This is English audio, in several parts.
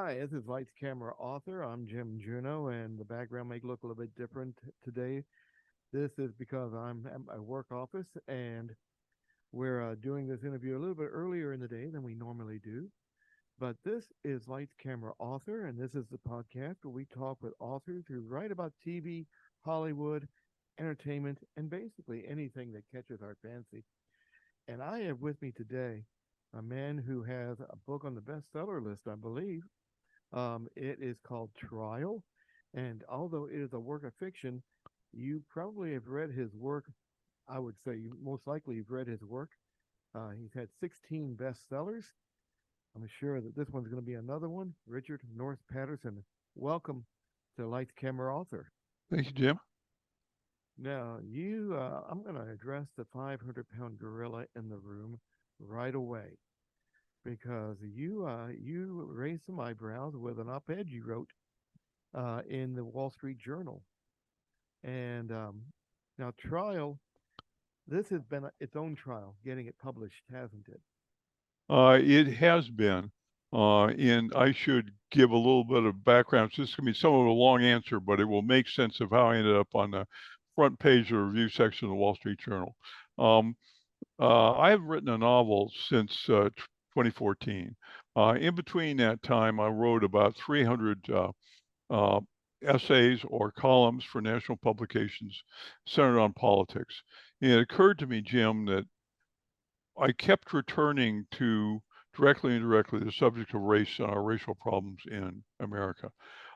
Hi, this is Lights Camera Author. I'm Jim Juno, and the background may look a little bit different today. This is because I'm at my work office, and we're doing this interview a little bit earlier in the day than we normally do. But this is Lights Camera Author, and this is the podcast where we talk with authors who write about TV, Hollywood, entertainment, and basically anything that catches our fancy. And I have with me today a man who has a book on the bestseller list, I believe. It is called Trial, and although it is a work of fiction, you probably have read his work. I would say you most likely you've read his work. He's had 16 bestsellers. I'm sure that this one's going to be another one. Richard North Patterson, welcome to Lights Camera Author. Thank you, Jim. Now, I'm going to address the 500-pound gorilla in the room right away because you raised some eyebrows with an op-ed you wrote in the Wall Street Journal. And now, Trial, this has been its own trial, getting it published, hasn't it? It has been, and I should give a little bit of background. So this is going to be somewhat of a long answer, but it will make sense of how I ended up on the front page of the review section of the Wall Street Journal. Um, I have written a novel since 2014. In between that time, I wrote about 300 uh, essays or columns for national publications centered on politics. And it occurred to me, Jim, that I kept returning to directly and indirectly the subject of race and our racial problems in America.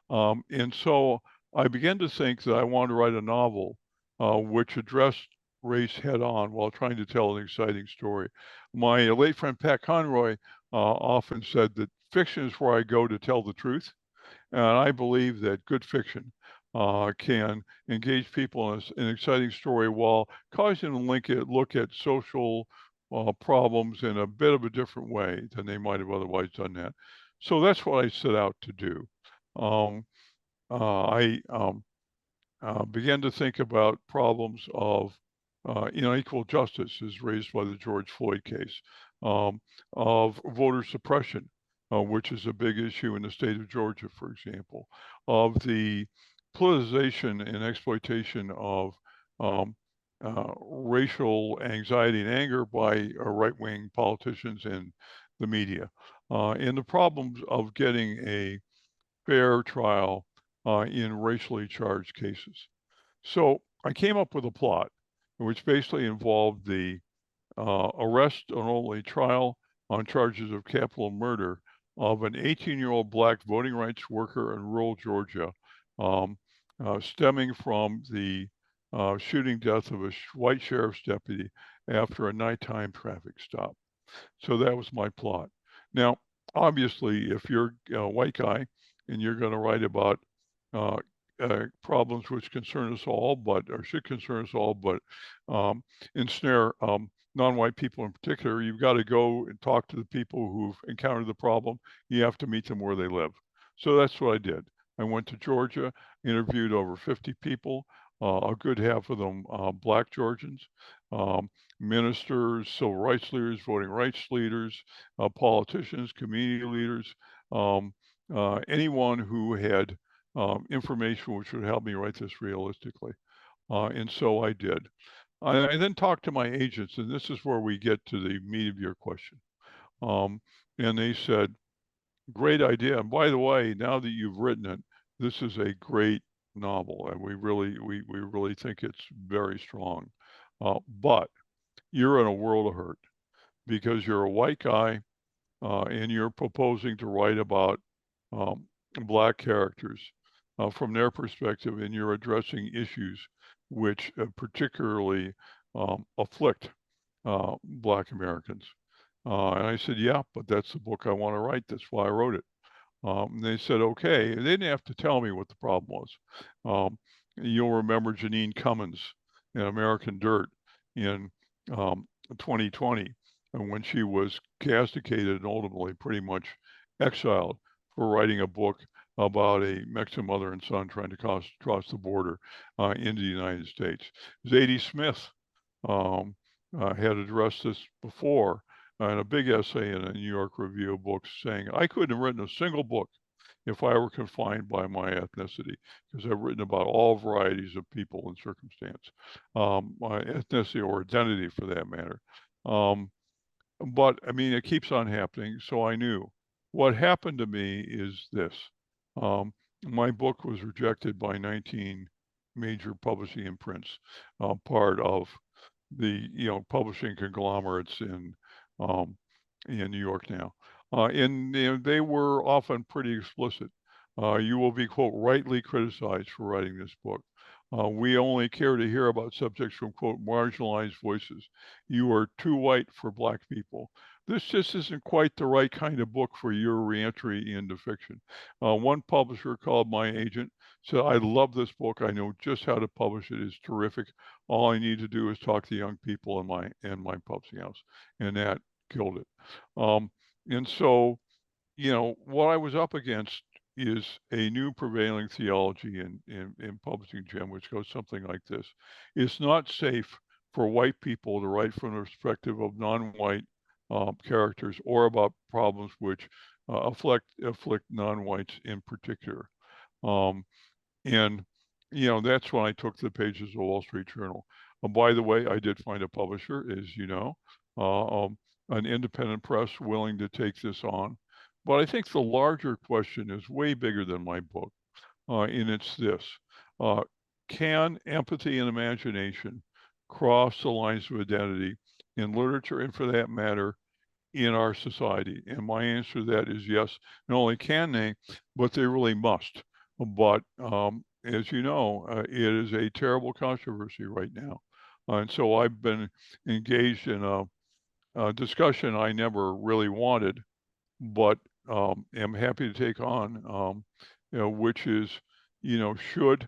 And so I began to think that I wanted to write a novel which addressed race head on while trying to tell an exciting story. My late friend Pat Conroy often said that fiction is where I go to tell the truth. And I believe that good fiction can engage people in an exciting story while causing them to look at social problems in a bit of a different way than they might have otherwise done that. So that's what I set out to do. Um, I began to think about problems of unequal justice as raised by the George Floyd case, um, of voter suppression, which is a big issue in the state of Georgia, for example, of the politicization and exploitation of um, racial anxiety and anger by right-wing politicians and the media, and the problems of getting a fair trial in racially charged cases. So I came up with a plot, which basically involved the arrest and only trial on charges of capital murder of an 18-year-old black voting rights worker in rural Georgia, um, stemming from the shooting death of a white sheriff's deputy after a nighttime traffic stop. So that was my plot. Now, obviously, if you're a white guy and you're going to write about uh, problems which concern us all, but or should concern us all, but um, ensnare non-white people in particular, you've got to go and talk to the people who've encountered the problem. You have to meet them where they live. So that's what I did. I went to Georgia, interviewed over 50 people, a good half of them black Georgians. Um, Ministers, civil rights leaders, voting rights leaders, politicians, community leaders, um, anyone who had information which would help me write this realistically. And so I did. I then talked to my agents, and this is where we get to the meat of your question. Um, and they said, great idea. And by the way, now that you've written it, this is a great novel, and we really think it's very strong. But you're in a world of hurt because you're a white guy and you're proposing to write about um, black characters from their perspective, and you're addressing issues which particularly afflict black Americans. And I said, yeah, but that's the book I want to write. That's why I wrote it. They said, okay. They didn't have to tell me what the problem was. Um, you'll remember Janine Cummins in American Dirt in 2020, and when she was castigated and ultimately pretty much exiled for writing a book about a Mexican mother and son trying to cross the border into the United States. Zadie Smith um, had addressed this before in a big essay in a New York Review of Books saying, I couldn't have written a single book if I were confined by my ethnicity, because I've written about all varieties of people and circumstance, my ethnicity or identity for that matter. But I mean, it keeps on happening. So I knew what happened to me is this. My book was rejected by 19 major publishing imprints, part of the, publishing conglomerates um, in New York now. And they were often pretty explicit. You will be, quote, rightly criticized for writing this book. We only care to hear about subjects from, quote, marginalized voices. You are too white for Black people. This just isn't quite the right kind of book for your reentry into fiction. One publisher called my agent, said, I love this book. I know just how to publish it. It's terrific. All I need to do is talk to young people in my publishing house. And that killed it. And so, what I was up against is a new prevailing theology in publishing, Jim, which goes something like this. It's not safe for white people to write from the perspective of non-white characters or about problems which afflict non-whites in particular. Um, and, that's when I took the pages of the Wall Street Journal. By the way, I did find a publisher, as you know, an independent press willing to take this on. But I think the larger question is way bigger than my book, and it's this. Uh, can empathy and imagination cross the lines of identity in literature and, for that matter, in our society? And my answer to that is yes. Not only can they, but they really must. But as you know, it is a terrible controversy right now. And so I've been engaged in a discussion I never really wanted, but am happy to take on, which is, should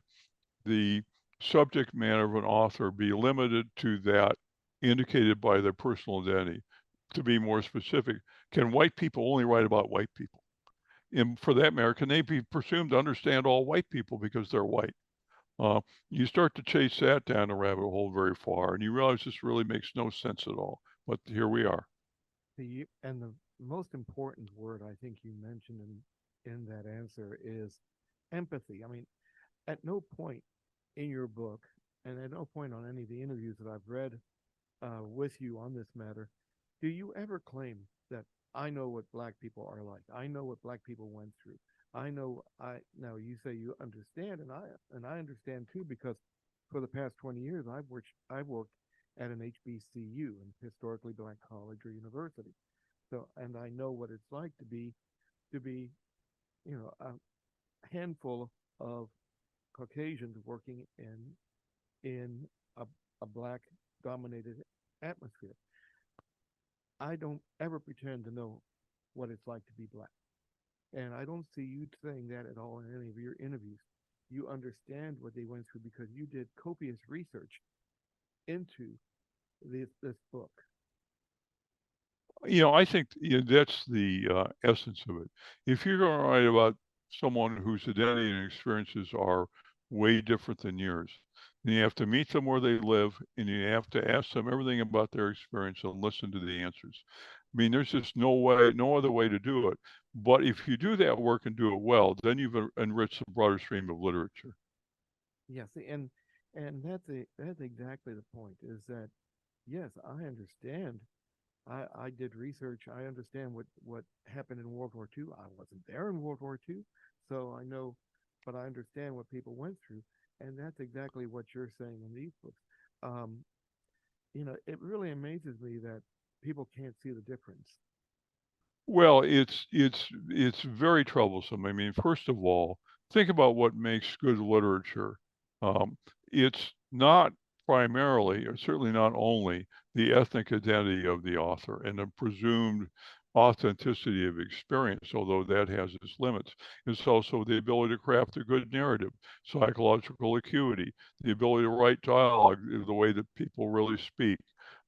the subject matter of an author be limited to that indicated by their personal identity? To be more specific, can white people only write about white people? And for that matter, can they be presumed to understand all white people because they're white? You start to chase that down a rabbit hole very far, and you realize this really makes no sense at all. But here we are. And the most important word I think you mentioned in that answer is empathy. I mean, at no point in your book, and at no point on any of the interviews that I've read with you on this matter, do you ever claim that I know what Black people are like? I know what Black people went through. I know. I now you say you understand, and I understand too, because for the past 20 years I've worked at an HBCU, an historically Black college or university. So, and I know what it's like to be a handful of Caucasians working in a Black dominated atmosphere. I don't ever pretend to know what it's like to be Black. And I don't see you saying that at all in any of your interviews. You understand what they went through because you did copious research into this book. I think that's the essence of it. If you're going to write about someone whose identity and experiences are way different than yours, then you have to meet them where they live, and you have to ask them everything about their experience and listen to the answers. I mean, there's just no other way to do it. But if you do that work and do it well, then you've enriched the broader stream of literature. Yes, and that's exactly the point. Is that yes, I understand. I did research. I understand what happened in World War II. I wasn't there in World War II, so I know, but I understand what people went through, and that's exactly what you're saying in these books. Um, it really amazes me that people can't see the difference. Well, it's very troublesome. I mean, first of all, think about what makes good literature. Um, it's not primarily, or certainly not only, the ethnic identity of the author and the presumed authenticity of experience, although that has its limits. It's also the ability to craft a good narrative, psychological acuity, the ability to write dialogue the way that people really speak.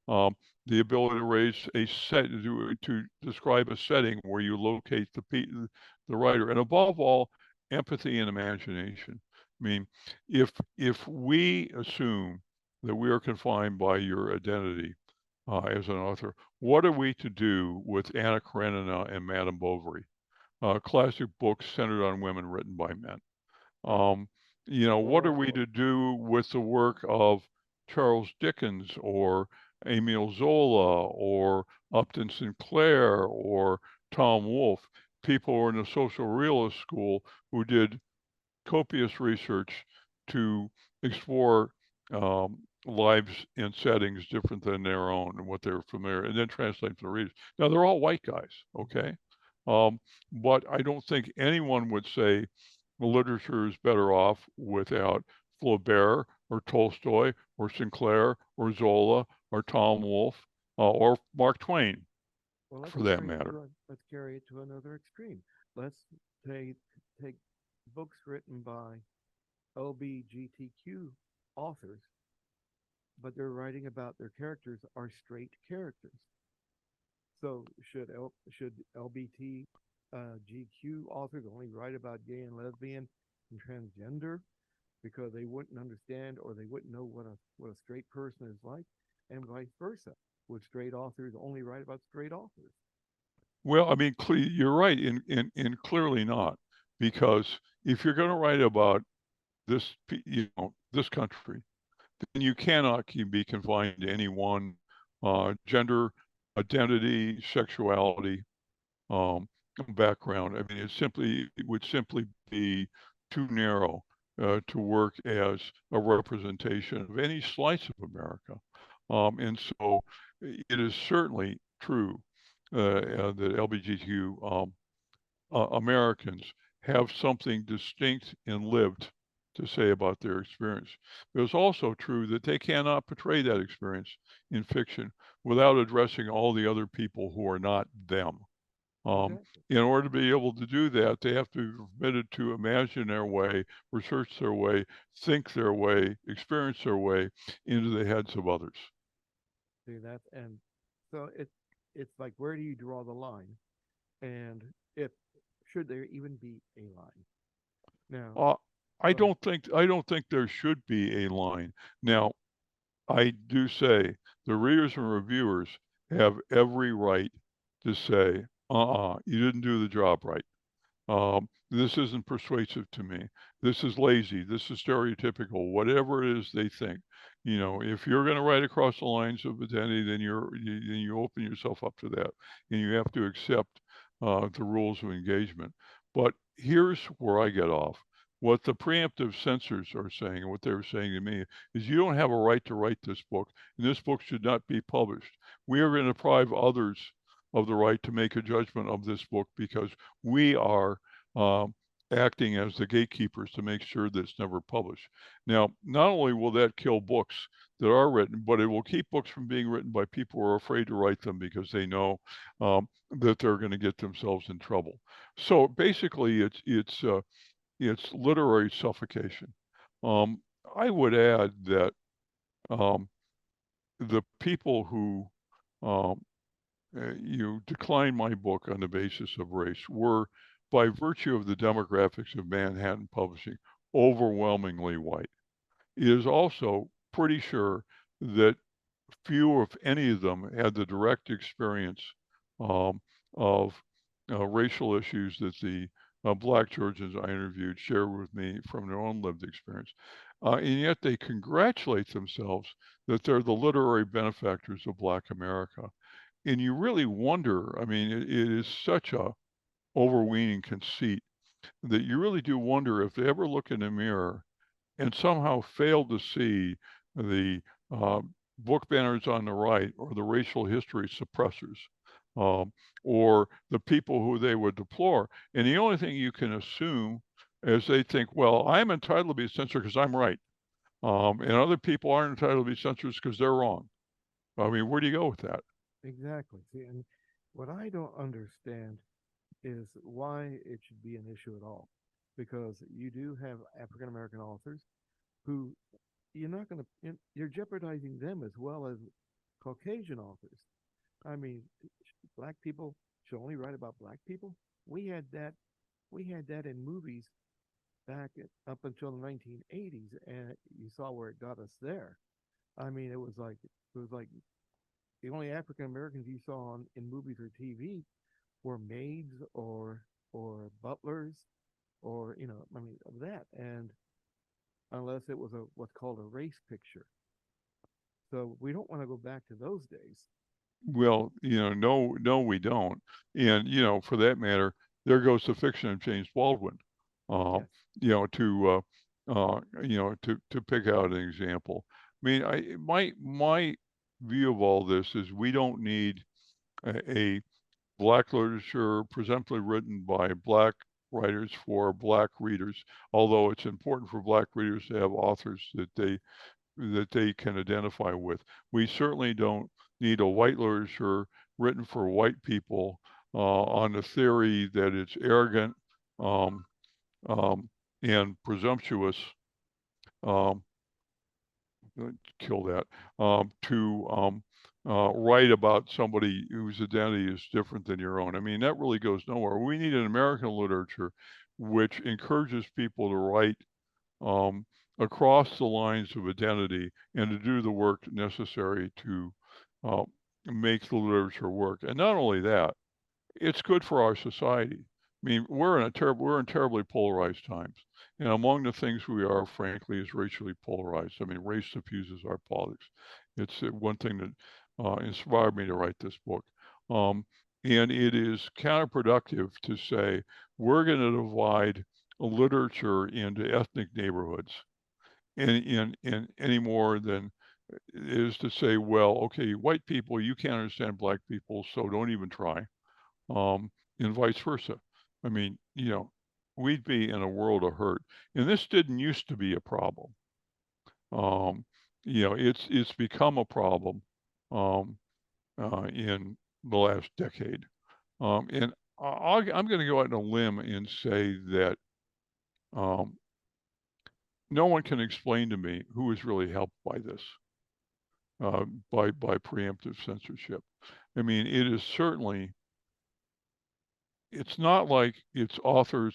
Um, the ability to raise a set to describe a setting where you locate the writer, and above all, empathy and imagination. I mean, if we assume that we are confined by your identity as an author, what are we to do with Anna Karenina and Madame Bovary? classic books centered on women written by men. Um, what are we Well, to do with the work of Charles Dickens or Emile Zola or Upton Sinclair or Tom Wolfe, people who are in the social realist school who did copious research to explore lives in settings different than their own and what they're familiar, and then translate to the readers. Now they're all white guys, okay, um, but I don't think anyone would say the literature is better off without Flaubert or Tolstoy or Sinclair or Zola or Tom Wolfe or Mark Twain, well, for that matter. let's carry it to another extreme. Let's take take books written by LBGTQ authors, but they're writing about their characters are straight characters. So should LBT GQ authors only write about gay and lesbian and transgender because they wouldn't understand or they wouldn't know what a straight person is like, and vice versa? Would straight authors only write about straight authors? Well, I mean, you're right, in clearly not, because if you're going to write about this country, then you cannot be confined to any one gender, identity, sexuality, um, background. I mean, it would simply be too narrow to work as a representation of any slice of America. And so it is certainly true that LGBTQ Americans have something distinct and lived to say about their experience. But it's also true that they cannot portray that experience in fiction without addressing all the other people who are not them. Um, Exactly. in order to be able to do that, they have to be permitted to imagine their way, research their way, think their way, experience their way into the heads of others. See that, and so it's like, where do you draw the line, and if should there even be a line? Now, Uh, I go ahead. don't think I don't think there should be a line. Now, I do say the readers and reviewers have every right to say, you didn't do the job right. This isn't persuasive to me. This is lazy. This is stereotypical. Whatever it is they think. If you're going to write across the lines of identity, then you open yourself up to that, and you have to accept the rules of engagement. But here's where I get off. What the preemptive censors are saying, and what they were saying to me, is you don't have a right to write this book, and this book should not be published. We are going to deprive others of the right to make a judgment of this book because we are um, acting as the gatekeepers to make sure that it's never published. Now, not only will that kill books that are written, but it will keep books from being written by people who are afraid to write them because they know that they're going to get themselves in trouble. So basically, it's literary suffocation. Um, I would add that um, the people who um, you declined my book on the basis of race were, by virtue of the demographics of Manhattan Publishing, overwhelmingly white. It is also pretty sure that few, if any of them, had the direct experience um, of racial issues that the Black Georgians I interviewed shared with me from their own lived experience. And yet they congratulate themselves that they're the literary benefactors of Black America. And you really wonder, I mean, it is such a overweening conceit that you really do wonder if they ever look in the mirror and somehow fail to see the uh, book banners on the right or the racial history suppressors um, or the people who they would deplore. And the only thing you can assume is they think, well, I'm entitled to be censored because I'm right. And other people aren't entitled to be censored because they're wrong. I mean, where do you go with that? Exactly. See, and what I don't understand is why it should be an issue at all, because you do have African American authors who you're not going to you're jeopardizing them as well as Caucasian authors. I mean, black people should only write about black people. We had that we had that in movies up until the 1980s, and you saw where it got us there. I mean, it was like the only African Americans you saw in movies or TV were maids or or butlers or, I mean, of that. And unless it was what's called a race picture. So we don't want to go back to those days. Well, no, we don't. And, for that matter, there goes the fiction of James Baldwin. Um, Yes. to pick out an example. I mean, my view of all this is we don't need a black literature presumptively written by black writers for black readers, although it's important for black readers to have authors that they can identify with. We certainly don't need a white literature written for white people on the theory that it's arrogant um, um, and presumptuous. Um, Kill that. To write about somebody whose identity is different than your own. I mean, that really goes nowhere. We need an American literature which encourages people to write um, across the lines of identity and to do the work necessary to uh, make the literature work. And not only that, it's good for our society. I mean, we're in terribly polarized times. And among the things we are, frankly, is racially polarized. I mean, race suffuses our politics. It's one thing that inspired me to write this book. Um, and it is counterproductive to say we're going to divide literature into ethnic neighborhoods in any more than is to say, well, okay, white people, you can't understand black people, so don't even try, um, and vice versa. I mean, we'd be in a world of hurt. And this didn't used to be a problem. Um, it's become a problem um, in the last decade. And I'm going to go out on a limb and say that um, no one can explain to me who is really helped by this, by preemptive censorship. I mean, it is certainly it's not like its authors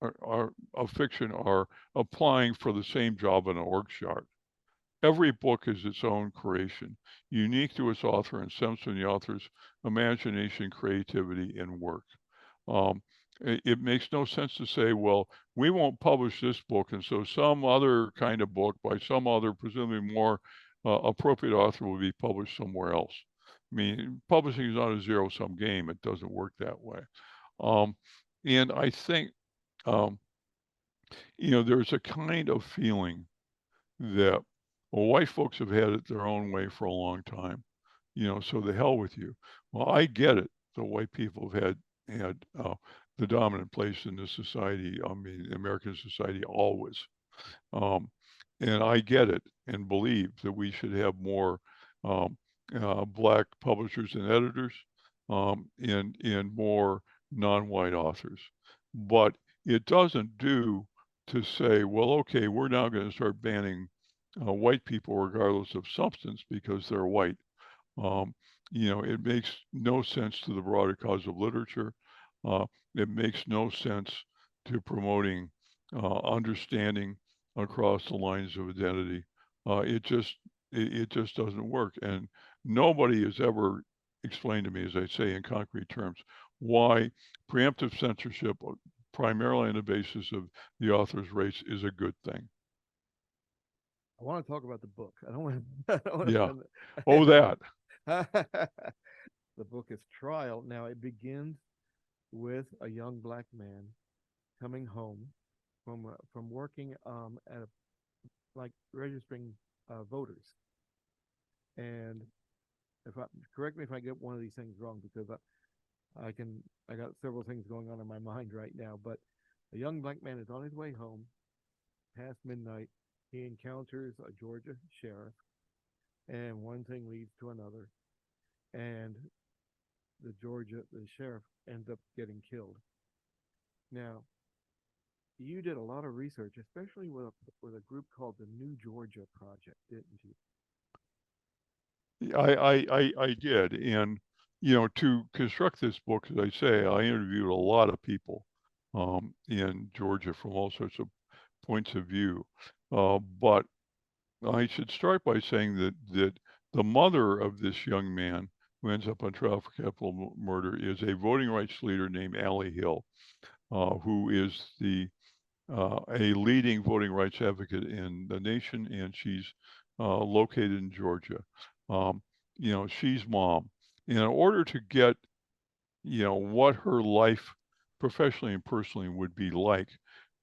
of fiction are applying for the same job in an org chart. Every book is its own creation, unique to its author and stems from the author's imagination, creativity, and work. Um, it makes no sense to say, well, we won't publish this book, and so some other kind of book by some other, presumably more appropriate author will be published somewhere else. I mean, publishing is not a zero-sum game. It doesn't work that way. Um, and I think, um, there's a kind of feeling that, well, white folks have had it their own way for a long time, so the hell with you. Well, I get it. The white people have had the dominant place in this society, I mean, American society always. Um, and I get it and believe that we should have more um, black publishers and editors and more non-white authors. But it doesn't do to say, well, okay, we're now going to start banning white people regardless of substance because they're white. Um, it makes no sense to the broader cause of literature. Uh, it makes no sense to promoting understanding across the lines of identity. It just doesn't work. And nobody has ever explained to me, as I say in concrete terms, why preemptive censorship, primarily on the basis of the author's race, is a good thing. I want to talk about the book. I don't want to. I don't want Yeah. to Oh, that. The book is Trial. Now it begins with a young black man coming home from working at a, like registering voters. And if I correct me if I get one of these things wrong, because I got several things going on in my mind right now. But a young black man is on his way home past midnight. He encounters a Georgia sheriff, and one thing leads to another, and the sheriff ends up getting killed. Now, you did a lot of research, especially with a group called the New Georgia Project, didn't you? I did. And, to construct this book, as I say, I interviewed a lot of people in Georgia from all sorts of points of view. But I should start by saying that the mother of this young man who ends up on trial for capital murder is a voting rights leader named Allie Hill. who is a leading voting rights advocate in the nation, and she's located in Georgia. She's mom. In order to get, what her life professionally and personally would be like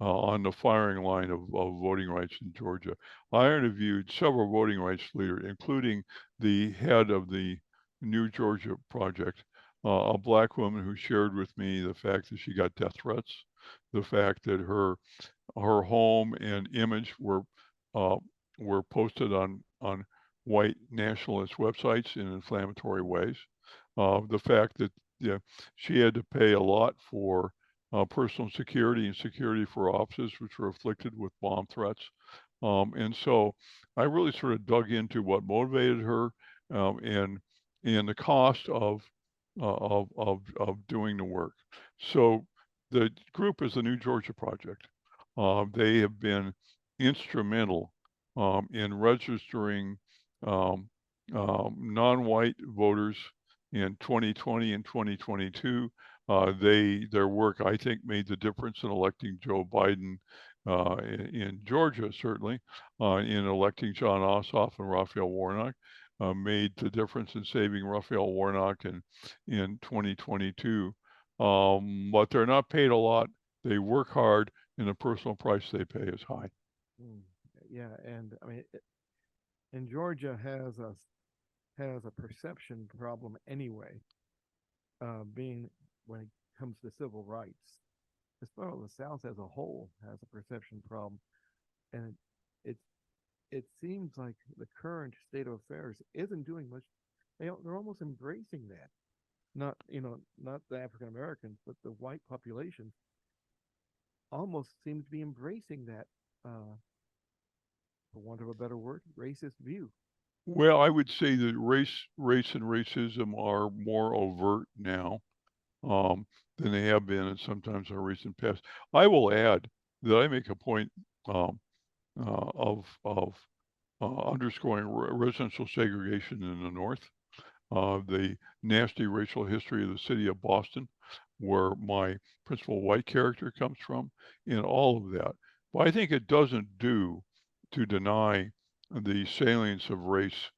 on the firing line of voting rights in Georgia, I interviewed several voting rights leaders, including the head of the New Georgia Project, a black woman who shared with me the fact that she got death threats, the fact that her home and image were posted on white nationalist websites in inflammatory ways. The fact that she had to pay a lot for personal security and security for offices which were afflicted with bomb threats. And so I really sort of dug into what motivated her, and the cost of doing the work. So the group is the New Georgia Project. They have been instrumental in registering non-white voters in 2020 and 2022. Their work, I think, made the difference in electing Joe Biden in Georgia, certainly, in electing John Ossoff and Raphael Warnock. Made the difference in saving Raphael Warnock in 2022. But they're not paid a lot. They work hard, and the personal price they pay is high. Yeah, and I mean, and Georgia has a perception problem anyway, being when it comes to civil rights. As well, the South as a whole has a perception problem, and it it seems like the current state of affairs isn't doing much. They're almost embracing that. Not not the African Americans, but the white population almost seems to be embracing that, for want of a better word, racist view. Well, I would say that race and racism are more overt now than they have been, and sometimes in the recent past. I will add that I make a point of underscoring residential segregation in the North, the nasty racial history of the city of Boston, where my principal white character comes from, and all of that. But I think it doesn't do to deny the salience of race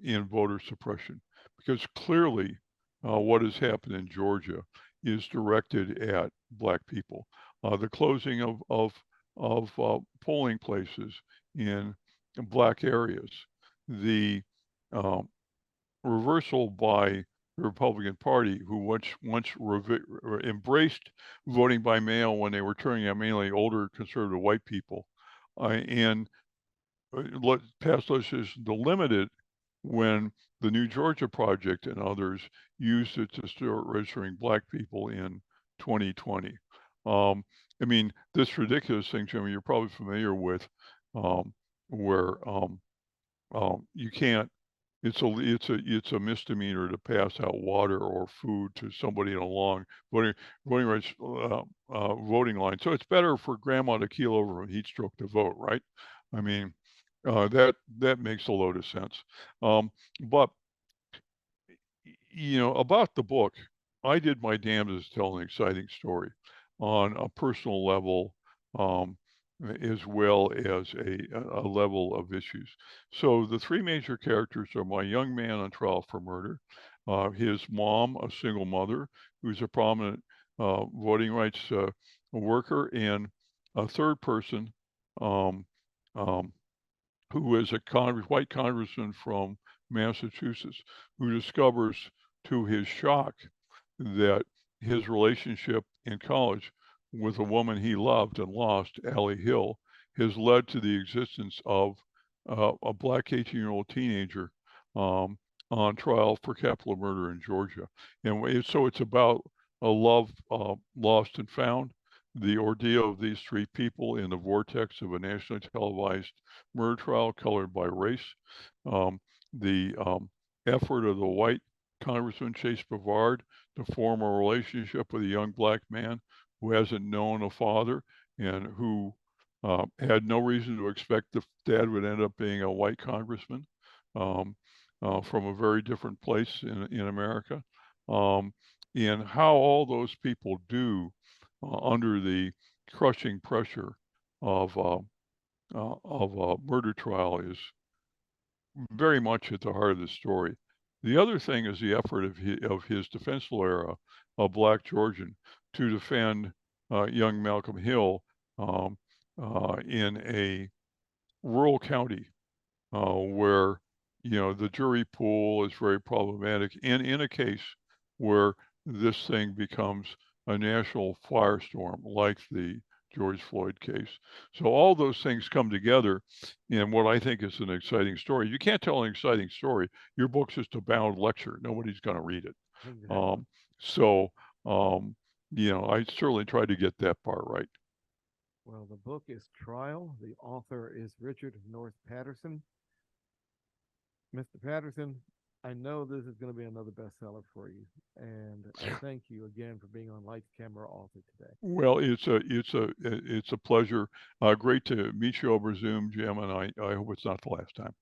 in voter suppression, because clearly what has happened in Georgia is directed at black people. The closing of polling places in black areas, the reversal by the Republican Party, who once embraced voting by mail when they were turning out mainly older conservative white people, and passed legislation to limit it when the New Georgia Project and others used it to start registering black people in 2020. I mean, this ridiculous thing, Jimmy, you're probably familiar with, where you can't. It's a misdemeanor to pass out water or food to somebody in a long voting rights voting line. So it's better for grandma to keel over from heat stroke to vote, right? I mean, that makes a load of sense. But about the book, I did my damnedest to tell an exciting story on a personal level, as well as a level of issues. So the three major characters are my young man on trial for murder, his mom, a single mother, who's a prominent voting rights worker, and a third person, um, um, who is a white congressman from Massachusetts, who discovers to his shock that his relationship in college with a woman he loved and lost, Allie Hill, has led to the existence of a black 18-year-old teenager on trial for capital murder in Georgia. And so it's about a love lost and found, the ordeal of these three people in the vortex of a nationally televised murder trial colored by race, the effort of the white Congressman Chase Brevard to form a relationship with a young black man who hasn't known a father and who had no reason to expect the dad would end up being a white congressman from a very different place in America, and how all those people do under the crushing pressure of a murder trial is very much at the heart of the story. The other thing is the effort of his defense lawyer, a black Georgian, to defend young Malcolm Hill um, in a rural county where the jury pool is very problematic, and in a case where this thing becomes a national firestorm like the George Floyd case. So all those things come together in what I think is an exciting story. You can't tell an exciting story. Your book's just a bound lecture. Nobody's going to read it. Exactly. So I certainly tried to get that part right. Well, the book is Trial. The author is Richard North Patterson. Mr. Patterson, I know this is going to be another bestseller for you, and I thank you again for being on Lights Camera Author today. Well, it's a pleasure. Great to meet you over Zoom, Jim, and I hope it's not the last time.